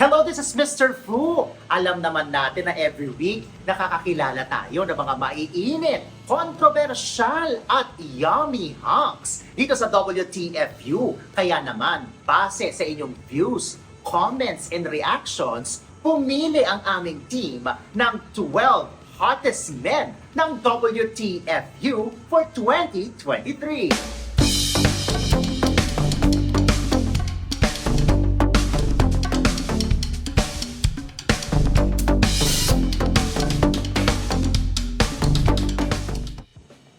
Hello, this is Mr. Fu. Alam naman natin na every week nakakakilala tayo ng mga maiinit, kontrobersyal at yummy hunks dito sa WTFU. Kaya naman, base sa inyong views, comments, and reactions, pumili ang aming team ng 12 hottest men ng WTFU for 2023.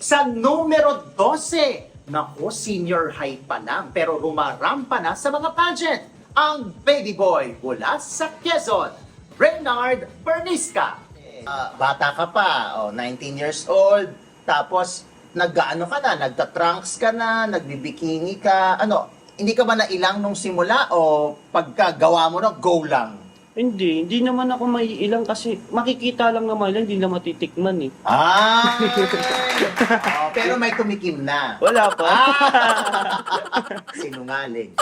Sa numero 12, naku, senior high pa lang pero rumarampa na sa mga pageant, ang baby boy mula sa Quezon, Reynard Bernisca. Bata ka pa, 19 years old, tapos nag-ano ka na, nagta-trunks ka na, nagbibikini ka, hindi ka ba nailang nung simula o pagkagawa mo na, go lang? Hindi naman ako maiilang kasi makikita lang naman lang, hindi na matitikman eh. Ah! Pero may tumikim na. Wala pa. Sinungaling.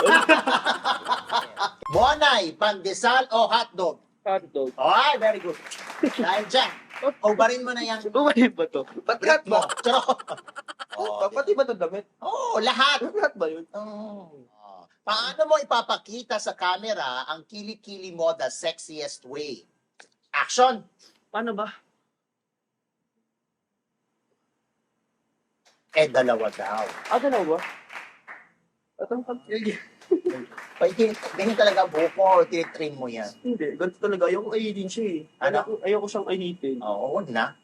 Monay, pandesal o hotdog? Hotdog. Ay, very good. Dahil dyan, ubarin mo na yan. Bumali ba to? Ba't mo? Charot. Pati ba to damit? Oo, lahat. Lahat ba yun? Oh. Paano mo ipapakita sa camera ang kili-kili mo the sexiest way? Action! Paano ba? Dalawa daw. Dalawa? Atang Ganyan talaga buko o tinitrim mo yan? Hindi, ganito talaga. Ayoko ahitin siya eh. Ano? Ayoko siyang ahitin. Oo, huwag na.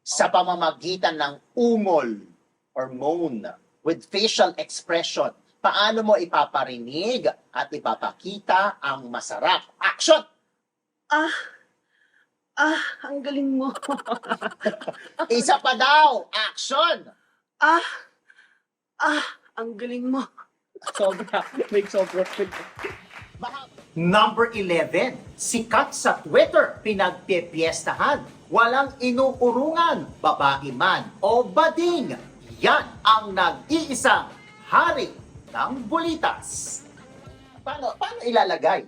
Sa pamamagitan ng ungol or moan with facial expression, paano mo ipaparinig at ipapakita ang masarap? Action! Ang galing mo. Isa pa daw! Action! Ang galing mo. Sobra. May sobra. Number 11, sikat sa Twitter, pinagpipiestahan, walang inuurungan, babae man o bading. Yan ang nag-iisang hari ng bulitas. Paano ilalagay?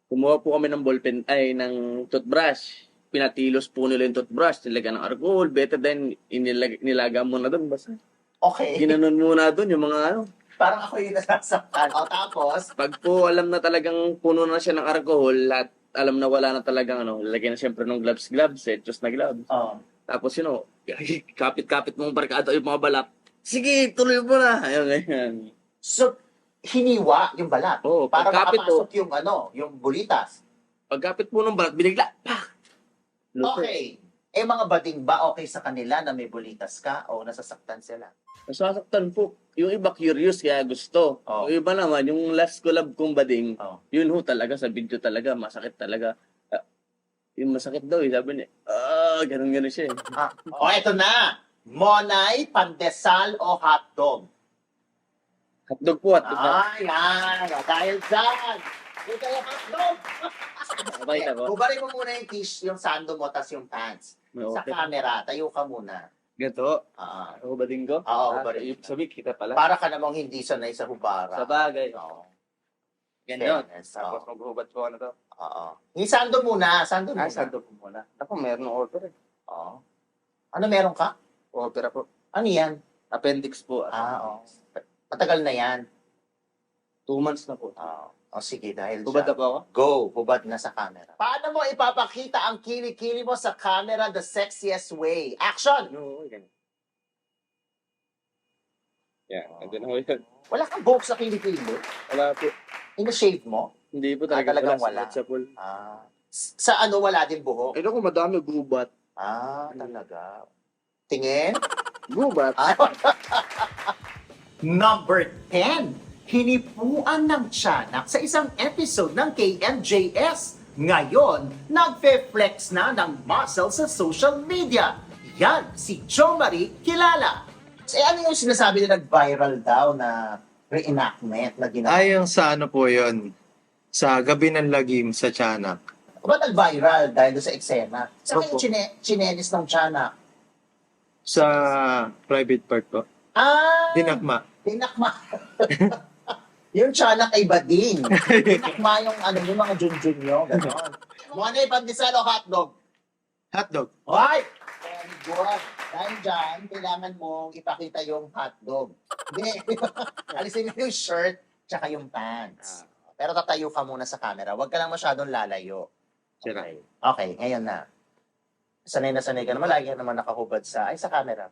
Kumuha po kami ng ballpen, ng toothbrush. Pinatilos po nila yung toothbrush, nilagyan ng alcohol, better then nilaga muna doon. Basta Okay. ginanon muna doon yung mga Parang ako yung nasasaktan. O tapos, Pag po alam na talagang puno na siya ng alcohol, at alam na wala na talagang lalagyan na siyempre ng gloves, just na gloves. Tapos kapit-kapit mong barkada yung mga balak. Sige, tuloy mo na. Ayun, ganyan. so, hiniwa yung balat. Oo, para pagkapit makapasok yung bulitas. Pagkapit po ng balat, binigla. Luto. Okay. Mga bading ba okay sa kanila na may bulitas ka o nasasaktan sila? Nasasaktan po. Yung iba curious kaya gusto. Oh. Yung iba naman, yung last collab kong bading, Oh. yun talaga sa video talaga, masakit talaga. Yung masakit daw, sabi niya, ganun siya eh. Eto na. Monay, pandesal o hotdog? Hotdog po, hotdog na. Yan. Dahil dyan. Ito yung hotdog. Sabay na po. Hubarin mo muna yung yung sando mo, tas yung pants. Sa Okay. camera, tayo ka muna. Ganito. Ah, Ako bading ko? Oo, bading. Sabi, kita pala. para ka namang hindi sanay sa hubara. Sa bagay. Oo. Ganyan. Fairness, Tapos oo. maghuhubad ko to. Oo. Yung sando muna. Sando muna. Sando po muna. Ako, meron ng order eh. Oo. Ano meron ka? Order po. Ano yan? Appendix po. Oo. Matagal na yan. 2 months na po. Oo. O sige, dahil Hubad na dyan. po ako? Go, hubad na sa camera. Paano mo ipapakita ang kili-kili mo sa camera the sexiest way? Action! No, ganyan. Yan, andun ako yan. Wala kang buhok sa kilikili mo? Wala po. Ina-shave mo? Hindi po talaga talagang wala. Sa pool. Sa wala din buhok? Ayun ko, madami gubat. Talaga. Tingin? Gubat? Number 10. Hinipuan ng tiyanak sa isang episode ng KMJS. Ngayon, nagfe-flex na ng muscle sa social media. Yan, si Jo Marie Kilala. Ano yung sinasabi na nag-viral daw na reenactment na ginawa? Yung sa ano po yun, sa Gabi ng Lagim sa Tiyanak. Ba't nag-viral dahil doon sa eksena? Sa kayo Opo. chinenis ng tiyanak? Sa private part po. Ah! Dinakma. Dinakma. Yung tiyanak ay bading. Tinakma yung ano, yung mga junjun nyo. Ganon. Monay, pandesal o hotdog? Hotdog. Right! Very good. Dahil dyan, kailangan mong ipakita yung hotdog. Hindi. Alisin mo yung shirt tsaka yung pants. Pero tatayo ka muna sa camera. Huwag ka lang masyadong lalayo. Sira. Okay. Okay, ngayon na. Sanay na sanay ka naman. Lagi ka naman nakahubad sa camera.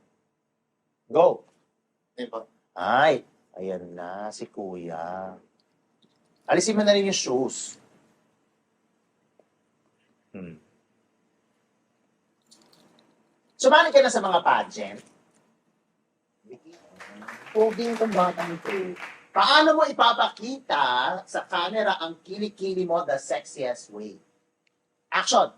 Go! Ay, ayan na si Kuya. Alisin mo na rin yung shoes. Sumali ka na sa mga pageant. Puging kong batang ito. Paano mo ipapakita sa camera ang kilikili mo the sexiest way? Action!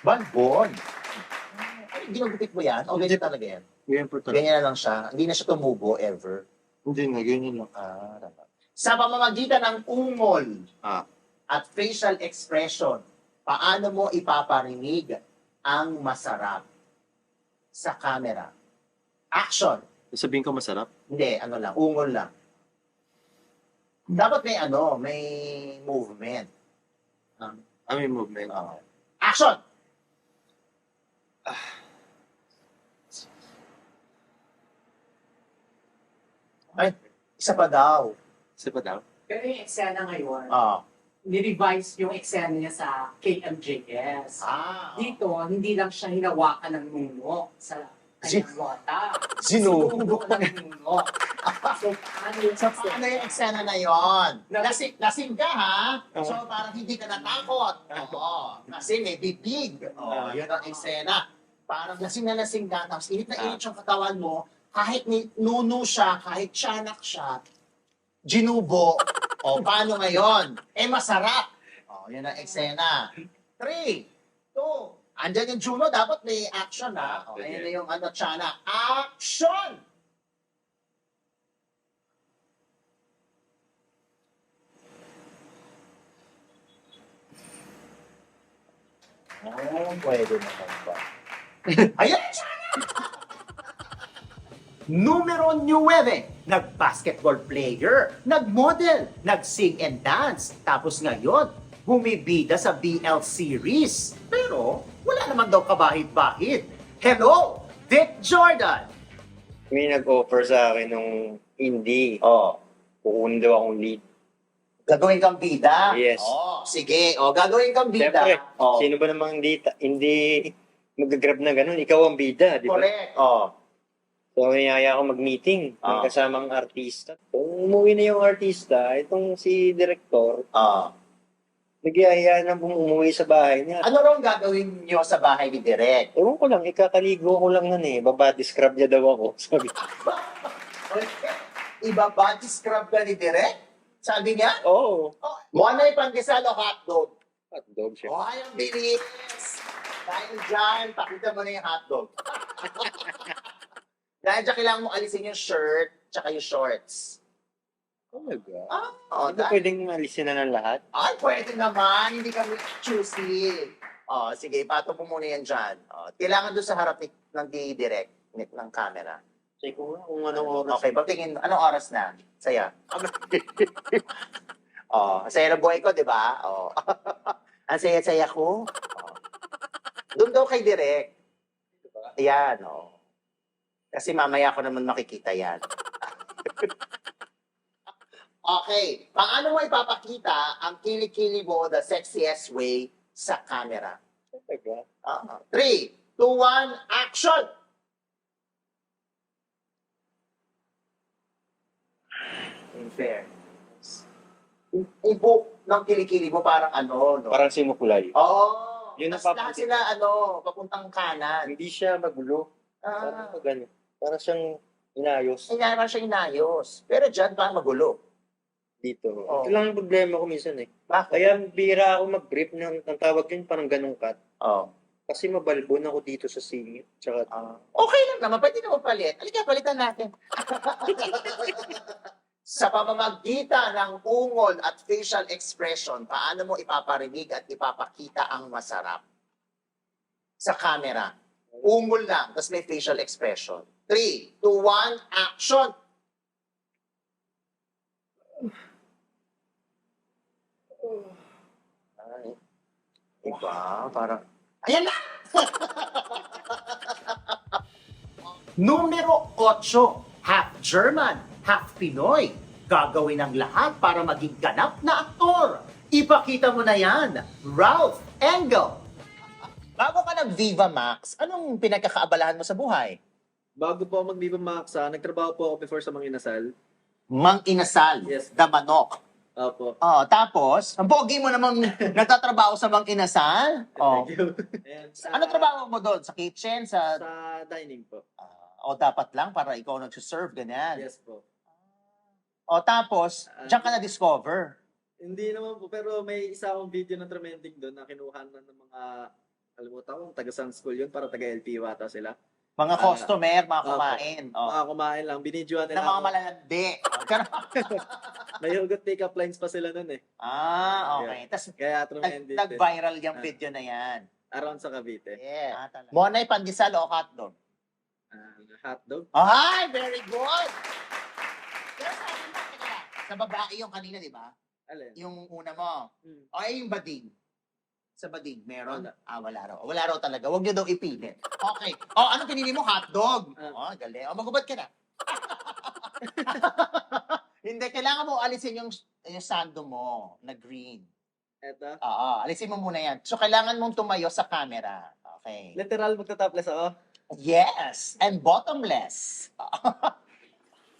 Banbon! Ay, ginagupit mo yan? O ganyan talaga yan? Ganyan po talaga. Ganyan na lang siya. Hindi na siya tumubo ever. Hindi na, ganyan lang. Dapat. Sa pamamagitan ng ungol Ah. at facial expression, paano mo ipaparinig ang masarap sa camera? Action! Sabihin ko masarap. Hindi, ano lang, ungol lang. Dapat may may movement. May movement. Action! Ay, isa pa daw. Isa pa daw? Pero yung eksena ngayon, Ah. ni-revise yung eksena niya sa KMJS. Ah. Dito, hindi lang siya hinawakan ng nuno sa kanyang wata. Sinubo ng nuno. So, paano yung Ano yung eksena na yon? Lasing ka, ha? So, parang hindi ka natakot. Oo. Kasi may bibig. Oo, yun ang eksena. Parang lasing na lasing ka, tapos init na init yung katawan mo, kahit nuno siya, kahit tiyanak siya, ginubo. O, paano ngayon? Masarap. O, yun ang eksena. 3, 2, andyan yung Juno, dapat may action, ha? O, ayun na yung tiyanak. Action! Pwede naman ba? Ayan! Numero 9, nag-basketball player, nag-model, nag-sing and dance, tapos ngayon, bumibida sa BL series. Pero, wala naman daw kabahid-bahid. Hello, Dick Jordan! May nag-offer sa akin nung hindi. Oh, Kukunin daw akong lead. gagawin kang bida? Yes. Oh, sige. Oh, gagawin kang bida. Siyempre, Oh, sino ba namang hindi mag-grab na ganun? Ikaw ang bida, di ba? correct. Oh. So, niyaya ako mag-meeting ng Ah. kasamang artista. Kung umuwi na yung artista, itong si director, Ah. nagyaya na umuwi sa bahay niya. Ano raw ang gagawin nyo sa bahay ni Direk? Ewan ko lang, ikakaligo ko lang nun eh. Babody scrub niya daw ako. Sabi ko, Iba-body scrub ka ni Direk? Sabi niya? oo. Oh, Monay pandesal o hotdog? Hotdog siya. Oh, ay, ang bilis! Dahil dyan, pakita mo na yung hotdog. Dahil dyan, kailangan mo alisin yung shirt tsaka yung shorts. Talaga? Oh, Hindi ba pwedeng alisin na ng lahat? ay, pwede naman. Hindi kami choosy. Oh, sige, ipatong mo muna yan dyan. Oh, kailangan doon sa harap ng direct ng camera. Check ko nga kung anong oras. Okay, pagtingin, anong oras na? Saya. Oh, saya na buhay ko, di ba? Oh. Ang saya-saya ko. Oh. Doon daw kay Direk. Yan, oh. Kasi mamaya ko naman makikita yan. Okay, paano mo ipapakita ang kilikili mo the sexiest way sa camera? Talaga? 3, 2, 1, action! Unfair. Ibo ng kilikili mo parang no? Parang simukulay. Oo. Yun ang Tapos lahat sila, papuntang kanan. Hindi siya magulo. Parang ganun. Parang siyang inayos Kaya naman siya inayos. Pero dyan, parang magulo. dito. Oo. Ito lang ang problema ko minsan eh. Bakit? Kaya bira ako mag-brief ng tawag yun parang ganong cut. Oh. Kasi mabalbon ako dito sa singit. Tsaka Okay lang naman, pwede naman palit. Halika, palitan natin. Sa pamamagitan ng ungol at facial expression, paano mo ipaparinig at ipapakita ang masarap? sa camera. Ungol lang, tapos may facial expression. 3, 2, 1, action! Ay, iba, parang... Ayan na! Numero 8, half German, half Pinoy. Gagawin ang lahat para maging ganap na aktor. Ipakita mo na yan, Ralph Engel. Bago ka nag-Viva Max, anong pinagkakaabalahan mo sa buhay? Bago po ako mag-Viva Max, nagtrabaho po ako before sa mga inasal. Mang Inasal, Yes. the manok. Opo. Oh, tapos, ang pogi mo namang nagtatrabaho sa Mang Inasal. Oh. Thank you. And, Ano trabaho mo doon? Sa kitchen? Sa... Sa dining po. O dapat lang para ikaw nag-serve, ganyan. Yes po. O tapos, diyan ka na-discover. Hindi naman po, pero may isa akong video na trending doon na kinuha na ng mga, kalimutan ko, taga Sun School yun, para taga LPU ata sila. Mga customer, mga Opo. kumain. O. Mga kumain lang, binidyoan Na nila mga ako. malalandi. Ganun. May hugot take-up lines pa sila nun eh. Okay. Tapos, Kaya trending din. nag-viral yung video na yan. Around sa Cavite. Yeah. Monay, pandesal o hotdog? Hotdog. Ay, very good! Pero sa akin, teka lang, sa babae yung kanina, di ba? Alin? Yung una mo. Hmm. O ay yung bading. Sa bading, meron? Wala. Wala raw. Wala raw talaga. Huwag niyo daw ipilit. Okay. O, anong pinili mo? Hotdog. Galing. O, magubad ka na. Hindi, kailangan mo alisin yung sando mo na green. Eto. Oo, alisin mo muna yan. So, kailangan mong tumayo sa camera. Okay. Literal magta-topless ako. Yes, and bottomless.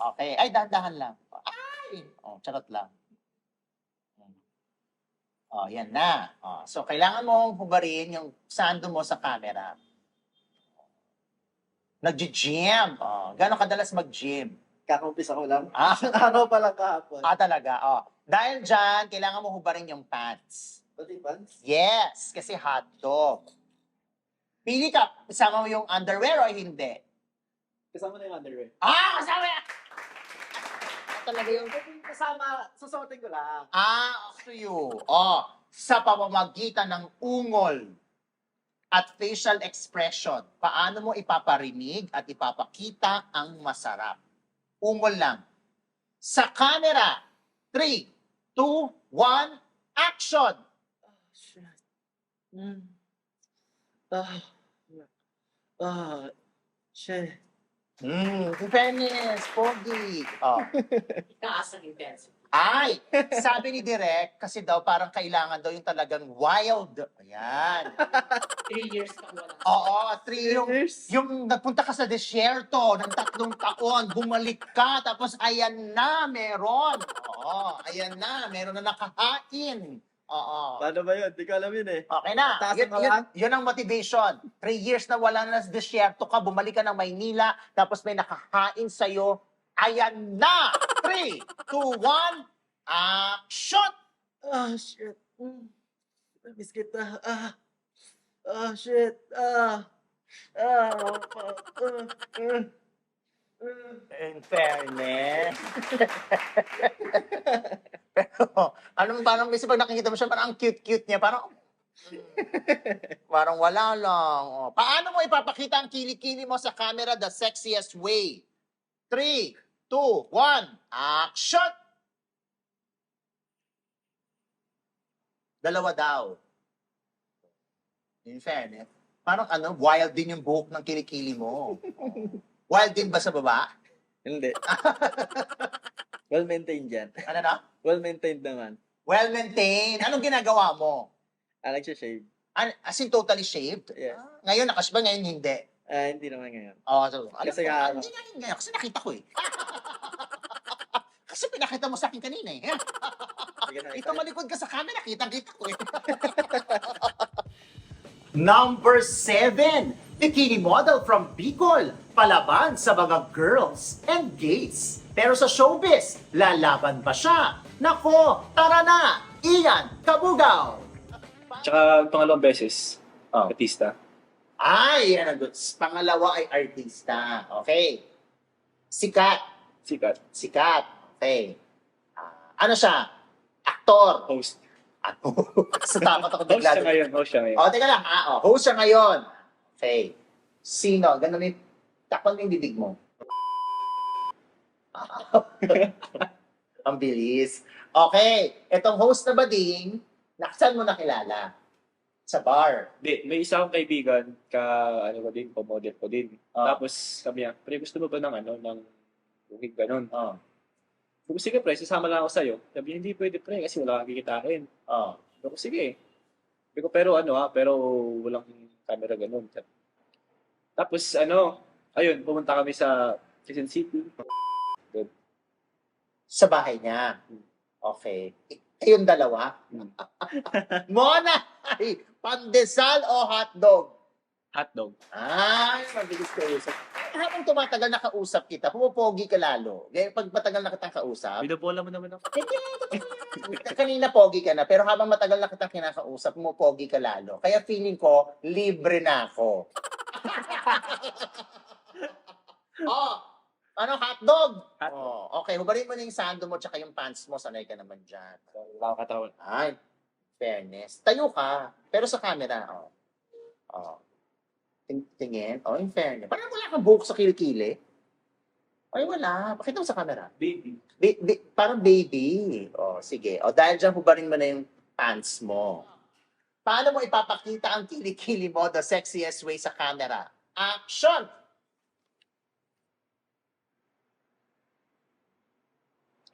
Okay. Ay, dahan-dahan lang. Ay! Oh, charot lang. Oh, yan na. Oh, so, kailangan mong hubarin yung sando mo sa camera. Nag-gym. Oh, gano'ng kadalas mag-gym? Kakampis ako lang. Araw pa lang kahapon. talaga. Oh. Dahil dyan, kailangan mo hubarin yung pants. Pati pants? Yes, kasi hotdog. Pili ka, kasama mo yung underwear o hindi? Kasama na yung underwear. Kasama yan! Talaga yung... Kasama, susuotin ko lang. Up to you. Sa pamamagitan ng ungol at facial expression, paano mo ipaparinig at ipapakita ang masarap? Ungol lang. Sa camera, 3, 2, 1, action! Shit. Shit. In fairness, pogi. Taas ang intensity. Ay, sabi ni Direk, kasi daw parang kailangan daw yung talagang wild. Ayan. 3 years kang wala. Oo, 3 yung nagpunta ka sa desierto ng 3 taon, bumalik ka, tapos ayan na, meron. Oo, ayan na, meron na nakahain. Oo. Paano ba yun? Di ko alam yun eh. Okay na. Taas Yun, ang kawan? yun ang motivation. 3 years na wala na sa desierto ka, bumalik ka ng Maynila, tapos may nakahain sa'yo. Ayan na! 3, 2, 1, action! Shit. Miss kita. Shit. In fairness. Pero, parang may pag nakikita mo siya, parang ang cute-cute niya, parang wala lang. Paano mo ipapakita ang kilikili mo sa camera the sexiest way? 3, 2, 1, action! Dalawa daw. In fairness, parang wild din yung buhok ng kilikili mo. Wild din ba sa baba? Hindi. Well-maintained yan. Ano na? Well-maintained naman. Well-maintained. Anong ginagawa mo? Nagsha-shave. As in totally shaved? Yes. Ngayon nakasba, ngayon hindi. Hindi naman ngayon. So, Kasi nga, hindi ngayon ngayon. Kasi nakita ko eh. Kasi pinakita mo sa akin kanina eh. Sige na, Ito malikod ka sa camera, kitang-kita ko eh. Number 7, bikini model from Bicol, palaban sa mga girls and gays. Pero sa showbiz, lalaban ba siya? Nako, tara na! Ian Kabugaw! Tsaka pangalawang beses, Oh. artista. Ay, yan ang goods. Pangalawa ay artista. Okay. Sikat. Sikat. Okay. Ano siya? Aktor. Host. Sa takot ako Host siya bigla. ngayon. Teka lang. Host siya ngayon. Okay. Sino? Ganun yung, takpan mo yung bibig mo. Ang bilis. Okay. Itong host na bading, saan mo nakilala? Sa bar. Di, may isa akong kaibigan, ano ko din, co-model ko din. Ah. Tapos sabi niya, pre, gusto mo ba ng ng bukid ganun? Oh. Sabi ko, sige pre, sasama lang ako sa'yo. Sabi niya, hindi pwede pre, kasi wala kang kikitain. Oh. Sabi ko, sige. Sabi ko, pero pero walang camera ganun. Tapos ayun, pumunta kami sa Quezon City. Sa bahay niya. Okay. Kayong dalawa? Mona! Ay, pandesal o hotdog? Hotdog. Ay, mabilis kausap. Habang tumatagal nakausap kita, pumopogi ka lalo. Pag matagal na kitang kausap, Binabola mo naman ako. kanina pogi ka na, pero habang matagal na kitang kinakausap, pumopogi ka lalo. Kaya feeling ko, libre na ako. Oh, ano, hotdog? Oh, okay, hubarin mo na yung sando mo tsaka yung pants mo, sanay ka naman dyan. Wala akong katawan. Ay, fairness. Tayo ka, pero sa camera, oh. Oh. Tingin. Oh, in fairness. Parang wala kang buhok sa kilikili. Ay, wala. Pakita mo sa camera. Baby. Parang baby. Oh, sige. O, dahil dyan, hubarin mo na yung pants mo. Paano mo ipapakita ang kilikili mo the sexiest way sa camera? Action!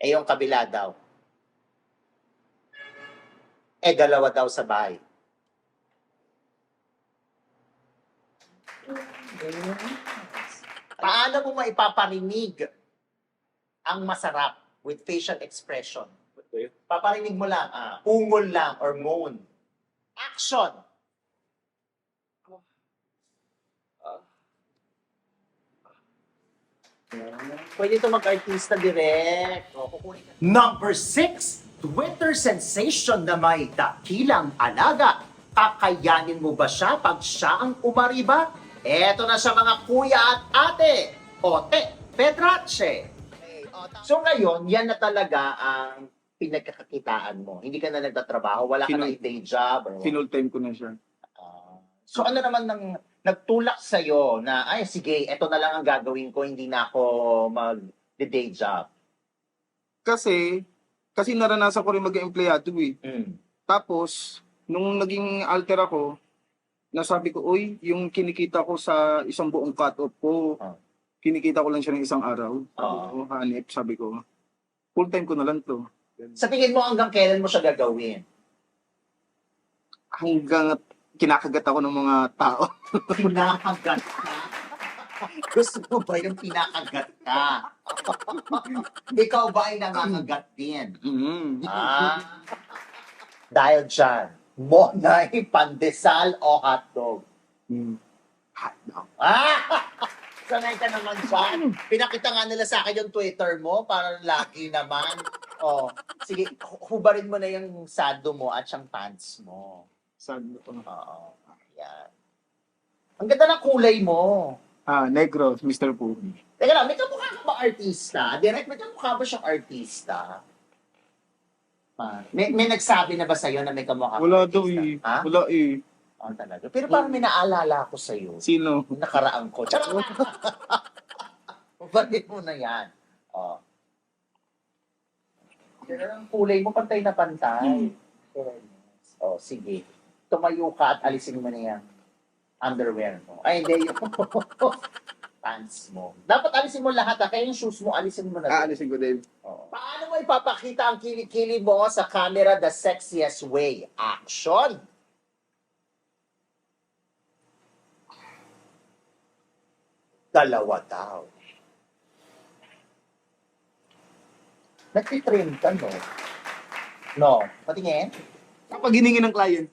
Eh, yung kabila daw. Eh, dalawa daw sa bahay. Paano mo maipaparinig ang masarap with facial expression? What ba yun? Paparinig mo lang, ungol lang or moan. Action! Pwede ito mag-artista direct. Number 6, Twitter sensation na may dakilang alaga. Kakayanin mo ba siya pag siya ang umariba? Eto na sa mga kuya at ate. Ote, Petrache. So ngayon, yan na talaga ang pinagkakakitaan mo. Hindi ka na nagtatrabaho, wala ka na day job. Or Full time ko na siya. so ano naman nagtulak sa'yo na, ay sige, eto na lang ang gagawin ko, hindi na ako mag-day job. Kasi naranasan ko rin mag-empleyado eh. Mm. Tapos, nung naging alter ako, nasabi ko, uy, yung kinikita ko sa isang buong cut-off ko, kinikita ko lang siya ng isang araw. Hanip, sabi ko, full time ko na lang to. Sa tingin mo, hanggang kailan mo siya gagawin? Hanggang kinakagat ako ng mga tao. Pinakagat ka? Gusto mo ba yung pinakagat ka? Ikaw ba ay nangangagat din? Dahil dyan, Monay, pandesal o hotdog? Hotdog. Sanay ka naman dyan. Pinakita nga nila sa akin yung Twitter mo, parang lucky naman. Oh, sige, hubarin mo na yung sado mo at yung pants mo. Sabi ko. Oo. Yan. Ang ganda ng kulay mo. Negro, Mr. Pogi. Teka lang, may kamukha ka ba artista? Direct, may kamukha ba siyang artista? May nagsabi na ba sa'yo na may kamukha ka Wala artista? daw eh. Ha? Wala eh. Talaga. Pero parang may naalala ko sa'yo. Sino? Yung nakaraan ko. Charot! Bakit mo na yan? Oh. Pero ang kulay mo, pantay na pantay. Oh, sige. Tumayo ka at alisin mo na yan. Underwear mo. Ay, hindi. Yung pants mo. Dapat alisin mo lahat. Kaya yung shoes mo, alisin mo na. Aalisin ko din. Oh. Paano mo ipapakita ang kilikili mo sa camera the sexiest way? Action! Dalawa daw. Nagtitrim ka, no? No. Patingin? Kapag hiningi ng client.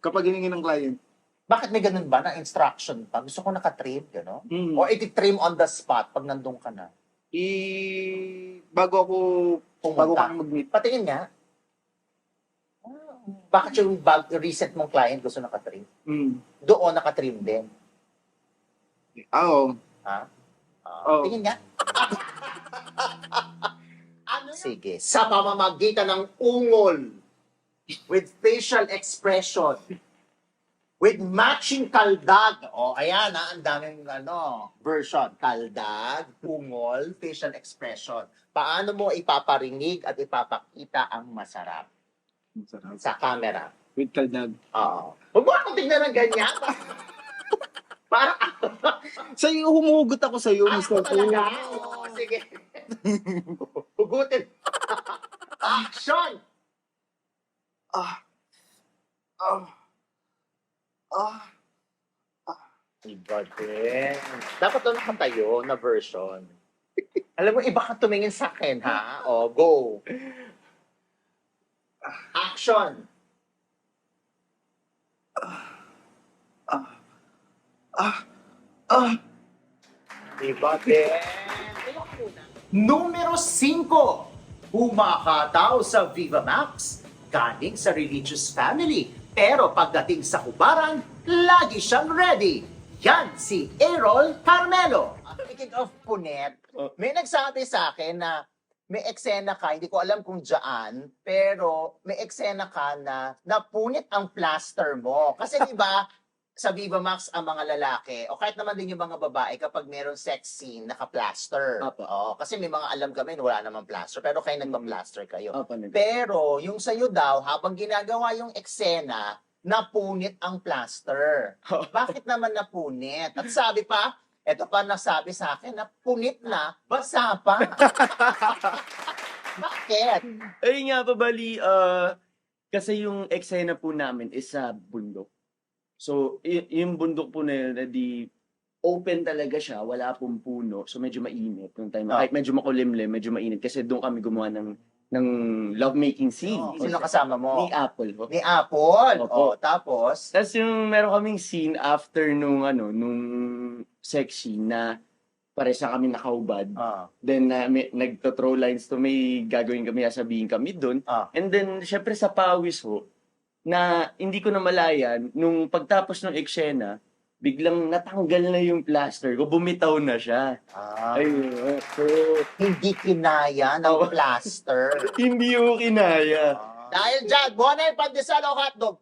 Kapag hiningi ng client. Bakit may ganun ba na instruction pa? Gusto ko nakatrim, gano'n? O iti-trim on the spot pag nandun ka na? Bago Pumunta. kami mag-meet. Patingin nga. Bakit yung recent mong client gusto nakatrim? Doon nakatrim din. Oo. Oo. Tingin nga. Sige. Sa pamamagitan ng ungol with facial expression, with matching kaldag. O, ayan ha, ang daming version. Kaldag, ungol, facial expression. Paano mo ipaparinig at ipapakita ang masarap Masarap. sa camera? With kaldag. Oo. Huwag mo akong tignan ng ganyan. Parang Sa'yo, humuhugot ako sa'yo, ako Mr. talaga. Oo, sige. Hugutin. Action! Iba din. Dapat doon nakatayo na version. Alam mo, iba ka tumingin sa akin, ha? O, go. Action! Iba din. Numero 5. Humakataw sa Viva Max. Galing sa religious family. Pero pagdating sa kubaran, lagi siyang ready. Yan si Errol Carmelo. Speaking of punet, may nagsabi sa akin na may eksena ka, hindi ko alam kung dyan, pero may eksena ka na napunit ang plaster mo. Kasi di ba, sa Viva Max ang mga lalaki, o kahit naman din yung mga babae, kapag meron sex scene, naka-plaster. Apo. Oo, kasi may mga alam kami, wala namang plaster, pero kayo nagpa-plaster kayo. Opo, Pero yung sa'yo daw, habang ginagawa yung eksena, napunit ang plaster. Bakit naman napunit? At sabi pa, eto pa nasabi sa akin, napunit na, basa pa. Bakit? Ayun nga pa bali, kasi yung eksena po namin is sa bundok. So, yung bundok po na yun, di open talaga siya, wala pong puno. So, medyo mainit yung time. Kahit medyo makulimlim, medyo mainit. Kasi doon kami gumawa ng lovemaking scene. Sino kasama mo? Ni Apple. Ni Apple. Opo. Oh, tapos, Tapos yung meron kaming scene after nung sex scene na pares na kami nakahubad. Then nagto-throw lines to may gagawin kami, sasabihin kami doon. And then syempre sa pawis ho, na hindi ko na malayan, nung pagtapos ng eksena, biglang natanggal na yung plaster ko, bumitaw na siya. Ayun. So, hindi kinaya ng plaster. hindi ko kinaya. Dahil dyan, buwan na yung pandesal o hotdog?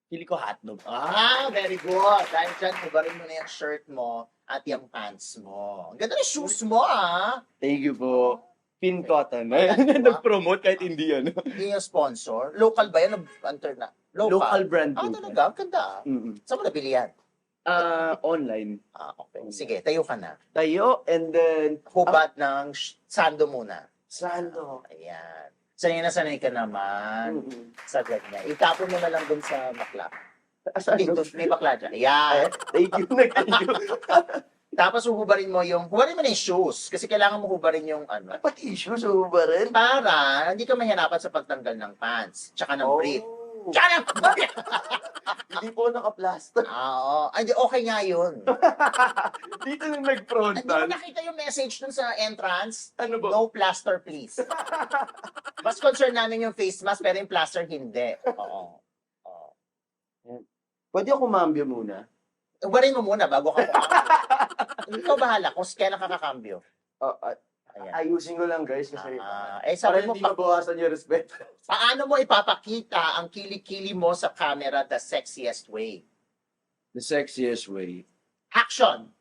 Pili ko hotdog. Very good. Dahil dyan, hubarin mo na yung shirt mo at yung pants mo. Ang ganda ng shoes mo, Thank you po. Pin cotton. Nag-promote kahit hindi Hindi yung sponsor. Local ba yan? Local brand po. Talaga? Ang ganda, Mm-mm. Saan mo nabili yan? Online. Okay. Sige, tayo ka na. Tayo, and then, Hubad ng sando muna. sando. Ayan. Sanay ka naman Mm-mm. sa ganyan. Itapon mo na lang dun sa bakla. Saan? Dito, may bakla dyan. Ayan. Thank you. Tapos hubarin mo yung shoes. Kasi kailangan mo hubarin yung Pati issue, so ba rin? para hindi ka mahirapan sa pagtanggal ng pants. Tsaka ng brief. Tsaka ng Hindi po naka-plaster. Oo. Ay, di, okay nga yun. Dito nang Hindi mo nag-frontal. nakita yung message dun sa entrance? Ano ba? No plaster, please. Mas concern namin yung face mask, pero yung plaster hindi. Oo. Pwede ako mambyo muna. Hubarin mo muna bago ka Ikaw bahala kung kailan ka kakambyo. Ayan. Ayusin ko lang guys kasi Sabi para mo, hindi mabawasan yung respeto. paano mo ipapakita ang kilikili mo sa camera the sexiest way? The sexiest way. Action!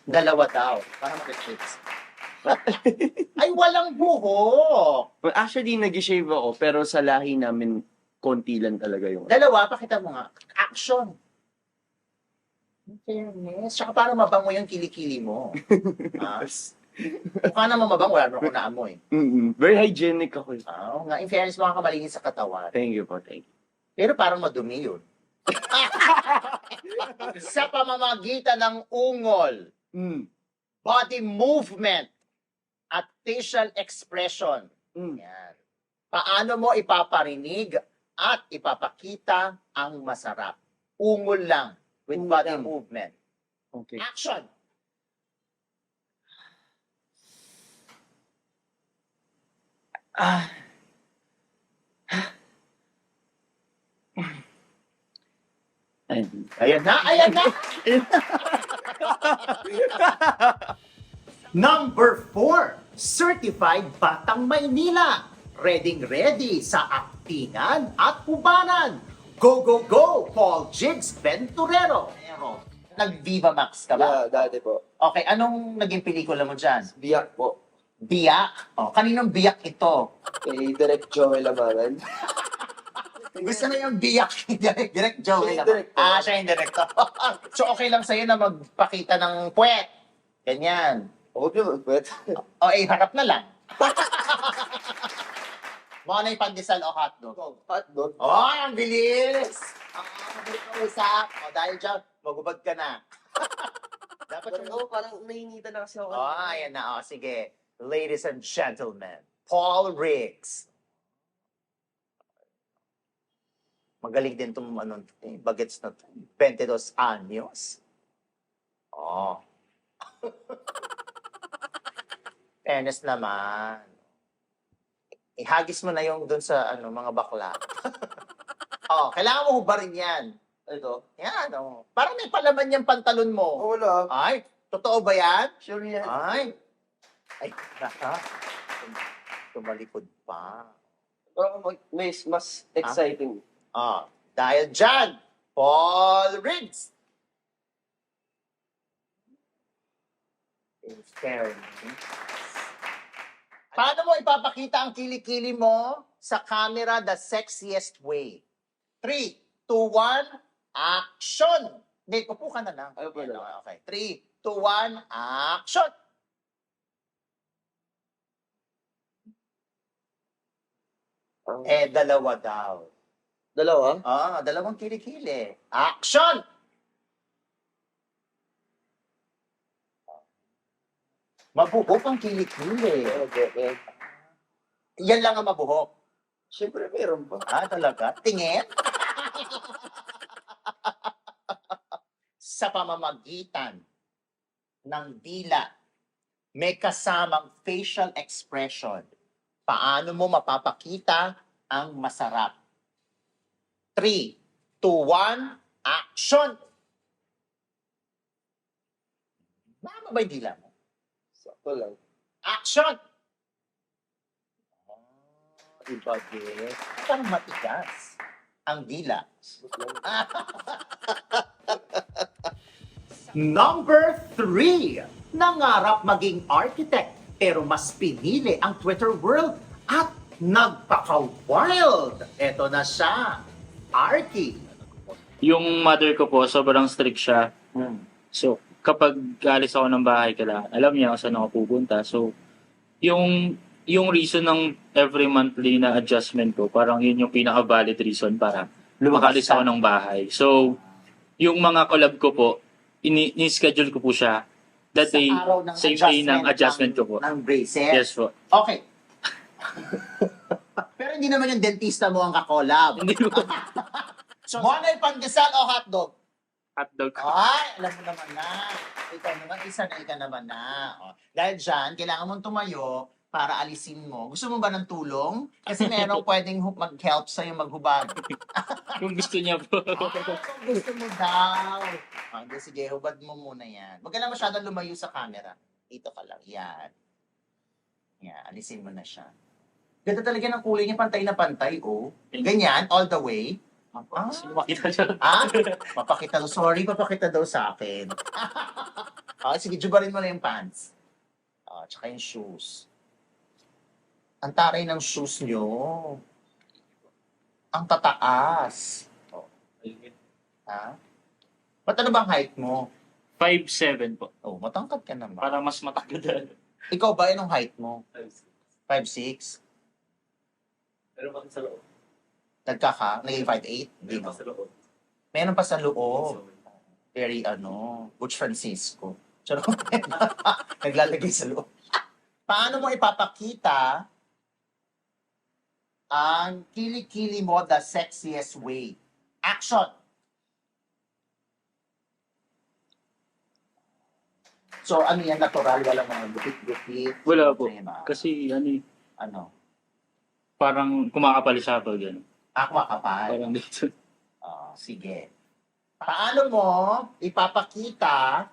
Dalawa daw. Parang retreats. Ay, walang buhok. Well, actually, nag-shave ako, pero sa lahi namin, konti lang talaga yung... Dalawa, pakita mo nga. Action! Fairness. Tsaka paano mabango yung kilikili mo? Mukha naman mabango, wala naman ako naamoy. Very hygienic ako. Oo nga, in fairness, mukha ka malinis sa katawan. Thank you po, thank you. Pero parang madumi yun. Sa pamamagitan ng ungol, body movement, at facial expression. Yan. Paano mo ipaparinig at ipapakita ang masarap? Ungol lang with body movement. Okay. Action! Ayan na! Ayan na! Number 4. Certified Batang Maynila. Ready sa aktingan at kubanan. Go, go, go! Paul Jigs Venturero. Nag-Viva Max ka ba? Dati po. Okay, anong naging pelikula mo dyan? Biyak po. Biyak? Oh, kaninong biyak ito? Kay Direct Joel Amaran. Gusto na yung biyak ni Direct Joey Siya yung naman. director. Siya yung director. So okay lang sa'yo na magpakita ng puwet. Ganyan. Huwag naman, pwede. O harap na lang. Mga na yung pandesal o hotdog. Hotdog. Ang bilis! Mabilis na usap. Dahil dyan, magubad ka na. Dapat yung... Parang nahingita na kasi ako. Ayan na. Sige. Ladies and gentlemen, Paul Riggs. Magaling din itong bagets na 22 anyos. Fairness naman. Ihagis mo na yung dun sa mga bakla. Kailangan mo hubarin yan. Ito? Yan, Parang may palaman yung pantalon mo. Wala. Ay, totoo ba yan? Sure yan. Ay, naka. Tumalikod pa. Parang mas exciting. Dahil dyan, Paul Riggs. In fairness. Paano mo ipapakita ang kilikili mo sa camera the sexiest way? 3, 2, 1, action! Hindi, upo ka na lang. Ay, upo na lang. Okay. 3, 2, 1, action! Dalawa daw. Dalawa? Dalawang kilikili. Action! Mabuhok ang kilikili. Okay. Yan lang ang mabuhok. Siyempre, meron pa. Talaga? Tingin? Sa pamamagitan ng dila, may kasamang facial expression. Paano mo mapapakita ang masarap? 3, 2, 1, action! Mama ba yung dila mo? Sakto lang. Action! Iba din. Parang matigas ang dila. Number 3. Nangarap maging architect pero mas pinili ang Twitter world at nagpaka-wild. Eto na siya. Arky. Yung mother ko po, sobrang strict siya. So, kapag alis ako ng bahay kailangan, alam niya kung saan ako pupunta. So, yung reason ng every monthly na adjustment ko, parang yun yung pinaka-valid reason para makalis ako ng bahay. So, yung mga collab ko po, ini-schedule ko po siya that day, same day ng adjustment ko po. Ng braces. Yes po. Okay. Pero hindi naman yung dentista mo ang kakolab. Hindi po. So, Monay pandesal o hotdog? Hotdog. Ay, alam mo naman na. Ikaw naman, isa na ika naman na. Dahil dyan, kailangan mong tumayo para alisin mo. Gusto mo ba ng tulong? Kasi merong pwedeng mag-help sa'yo maghubad. Kung gusto niya po. Kung gusto mo daw. Hindi, sige, hubad mo muna yan. Huwag ka na masyadong lumayo sa camera. Dito ka lang. Yan. Yan, alisin mo na siya. Ganda talaga ng kulay niya, pantay na pantay, oh. Ganyan, all the way. Sino makita siya? Papakita daw. Sorry, papakita daw sa akin. Sige, jubarin mo na yung pants. Tsaka yung shoes. Ang taray ng shoes nyo. Ang tataas. Ba't ano bang height mo? 5'7" po. Matangkad ka naman. Parang mas matagad. Ikaw ba, anong height mo? 5'6"? Pero bakit sa loob? Nagkaka? Naging 5'8"? Hindi mo. Sa loob. Meron pa sa loob. Very, Butch Francisco. Charot. Naglalagay sa loob. Paano mo ipapakita ang kilikili mo the sexiest way? Action! So, ano yan? Natural? Walang mga gupit-gupit? Wala po. Diba? Kasi Ano? parang kumakapal siya pag gano'n. Aqua kapal? Parang dito. Sige. Paano mo ipapakita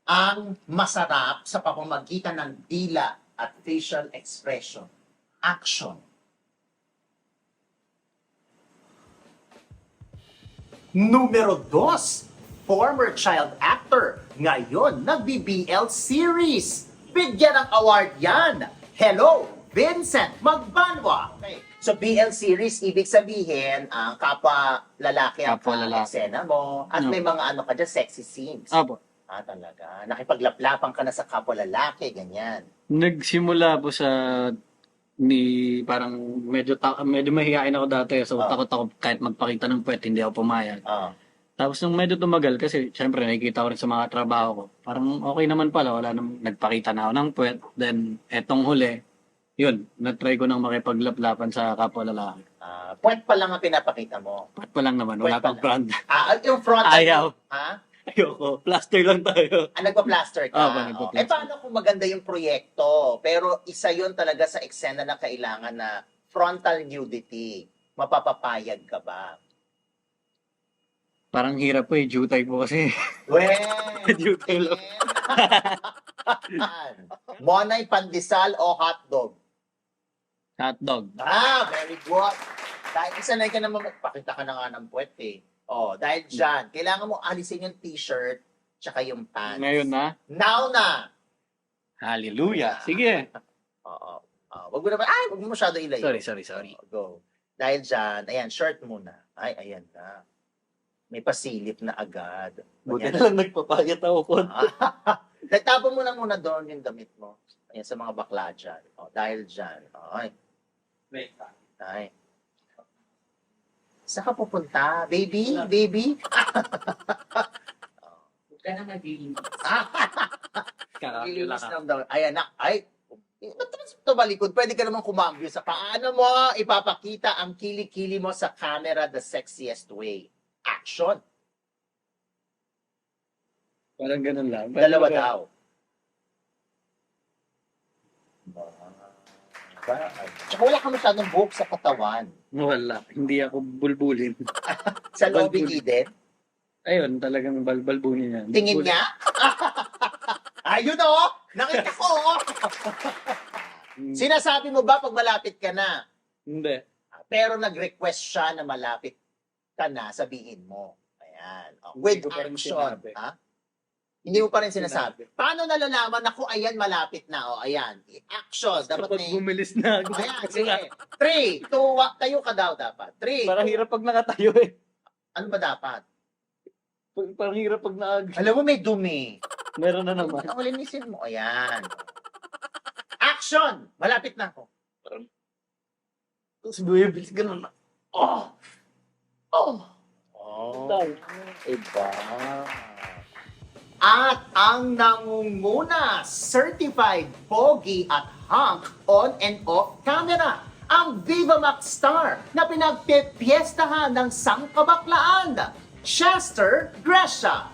ang masarap sa pamamagitan ng dila at facial expression? Action. Numero 2, former child actor, ngayon nagbi-BL series. Bigyan ng award yan. Hello, Vincent Magbanwa. Okay. So BL series, ibig sabihin, ang kapwa lalaki ang Kapwa lalaki. eksena mo at may mga ano ka dyan, sexy scenes. Apo. Ah, talaga. Nakipaglaplapan ka na sa kapwa lalaki, ganyan. Nagsimula po sa parang medyo mahihain ako dati, so takot ako kahit magpakita ng puwet, hindi ako pumayag. Ah. Tapos nung medyo tumagal kasi syempre nakikita ko rin sa mga trabaho ko, parang okay naman pala, wala nang nagpakita na ako ng puwet. Then etong huli, yun, na-try ko nang makipaglaplapan sa kapwa lalaki. Puwet pa lang ang pinapakita mo. Puwet pa lang naman, wala Puwet pa pang brand. Yung front. Ayaw. Ha? Ayoko, plaster lang tayo. Nagpa-plaster ka. Nagpa-plaster. Paano kung maganda yung proyekto, pero isa yun talaga sa eksena na kailangan na frontal nudity. Mapapapayag ka ba? Parang hirap po jutay po kasi. Well, Jutay lang. Monay pandesal o hotdog? Hotdog. Very good. Dahil sanay ka naman, pakita ka na nga ng puwet eh. Dahil dyan, kailangan mo alisin yung t-shirt tsaka yung pants. Ngayon na? Now na! Hallelujah. Sige. Oo. Wag mo naman, wag mo masyado ilayo. Sorry. Go. Dahil dyan, ayan, shirt muna. Ay, ayan na. May pasilip na agad. Buti Ayan. na lang nagpapayat ako po. Nagtapon mo na muna doon yung damit mo. Ayan, sa mga bakla dyan. Dahil dyan. Ay. Saan ka pupunta? Baby? Baby? Huwag ka na mag-iinis. Ilinis lang daw. Ayan na. Ay. Ba't naman ito balikod? Pwede ka naman kumambyo sa paano mo ipapakita ang kili-kili mo sa camera the sexiest way. Action. Parang ganun lang. Dalawa daw. Tsaka wala ka masyadong buhok sa katawan. Wala. Hindi ako bulbulin. Sa loob hindi din. Ayun, talagang balbalbunin yan. Tingin niya. Ayun o! Nakita ko o! Sinasabi mo ba pag malapit ka na? Hindi. Pero nag-request siya na malapit ka na, sabihin mo. Ayan. With Hindi ko pa rin action. sinabi. Ha? Hindi mo pa rin sinasabi. Paano nalalaman na kung ayan, malapit na? Ayan. Action. Dapat Kapag may... bumilis na ako. Ayan, sige. 3, 2, tayo ka daw dapat. 3, Parang hirap pag nakatayo eh. ano ba dapat? Parang hirap pag naag. Alam mo, may dumi. Meron na naman. Ang linisin mo. Ayan. Action! Malapit na ako. Tapos bumibilis ganun na. Oh! Iba. At ang nangunguna, certified pogi at hunk on and off camera, ang Viva Max star na pinagpipiestahan ng sangkabaklaan, Chester Gracia.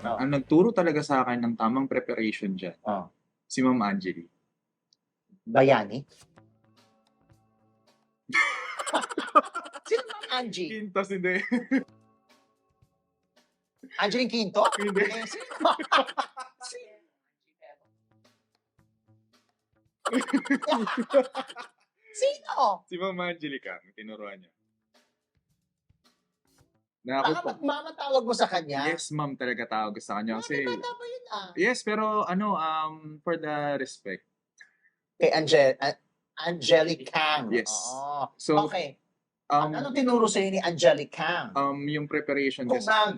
Ang nagturo talaga sa akin ng tamang preparation dyan, si Ma'am Angeli. Bayani? Sino Ma'am Angie? Quintas, hindi. Angeline Quinto? Hindi. Sino? Sino? Si Ma'am Angelica, tinuruan niya. Baka magmamatawag mo sa kanya? Yes, ma'am, talaga tawag ko sa kanya. Kasi, Bata pa yun yes, pero for the respect. Kay Angelic Kang. Yes. Oo. So, Okay. um, Anong tinuro sa'yo ni Angelic Kang? yung preparation kasi, Kumang.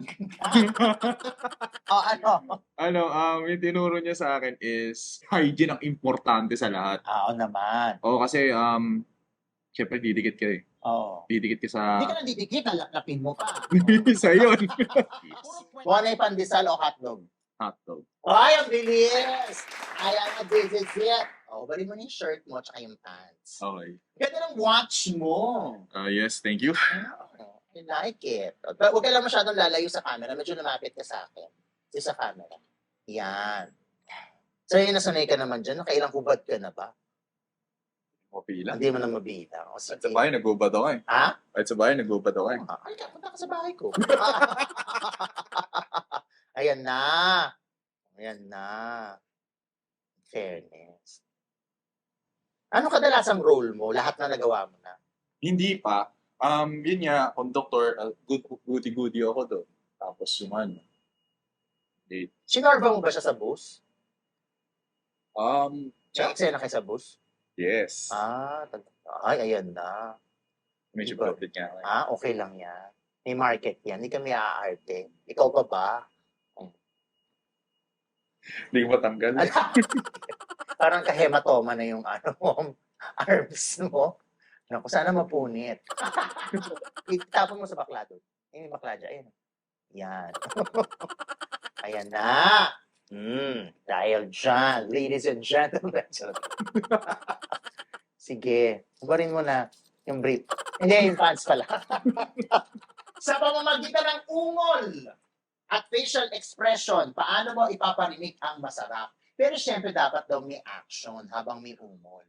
Ano? yung tinuro niya sa akin is hygiene ang importante sa lahat. Oo naman. Oo, kasi, syempre, didikit ka eh. Oo. Didikit ka sa... Hindi ka na didikit, lapin mo pa. sa yun. Monay pandesal o hotdog? Hotdog. Ay, ang bilis! Ayan, this is it. Balik mo na yung shirt mo at yung pants. Okay. Ganda ng watch mo. Yes, thank you. I like it. Pero huwag ka lang masyadong lalayo sa camera. Medyo lumapit ka sa akin. Sa camera. Yan. So, yun, nasanay ka naman dyan. Nakailang hubad ka na ba? Mapila. Hindi mo na mabilang. O, At sige. sa bahay, nagubad ako eh. Ha? At sa bahay, nagubad ako eh. Ay, punta ka sa bahay ko. Ayan na. Ayan na. Fairness. Ano kadalasang role mo? Lahat na nagawa mo na. Hindi pa. Yun nga, conductor, goody-goody ako doon. Tapos yung ano, date. Sinorba mo ba siya sa bus? Siya Yeah. eksena kayo sa bus? Yes. Ay, ayan na. Medyo Diba? bloated nga. Okay lang yan. May market yan. Hindi kami aarte. Ikaw pa ba? Hindi ko matanggal. Parang kahematoma na yung arms mo. Naku, sana mapunit. Itapon mo sa bakla doon. Yung bakla dyan. Ayan. Yan. Ayan na. Dahil dyan, ladies and gentlemen. Sige, ubarin mo na yung brief. Hindi, yung pants pala. Sa pamamagitan ng ungol at facial expression, paano mo ipaparinig ang masarap? Pero syempre dapat daw may action habang may ungol.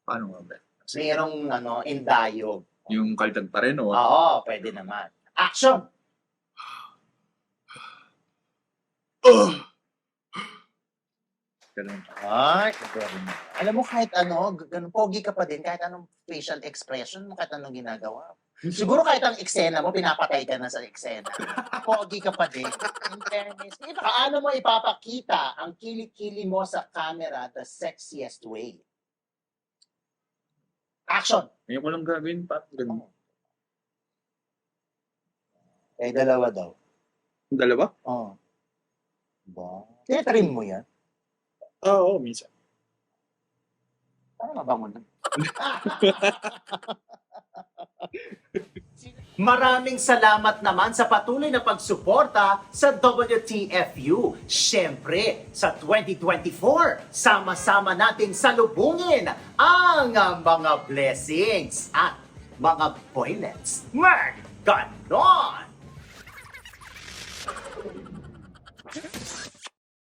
Paano nga ba? Mayroong indayog. Yung kaltag pa rin, o? Oo, pwede naman. Action! Ganun. Ay, alam mo kahit ganun, pogi ka pa din, kahit anong facial expression mo, kahit anong ginagawa. Siguro kahit ang eksena mo, pinapatay ka na sa eksena. Pogi ka pa din. In fairness, paano mo ipapakita ang kilikili mo sa camera the sexiest way? Action! Ngayon ko lang gagawin, pa. Ganun. Dalawa daw. Dalawa? Oo. Ba? Tinatrim mo yan? Oo, minsan. Parang mabango na. Maraming salamat naman sa patuloy na pagsuporta sa WTFU. Siyempre, sa 2024, sama-sama nating salubungin ang mga blessings at mga toilets. Ganon!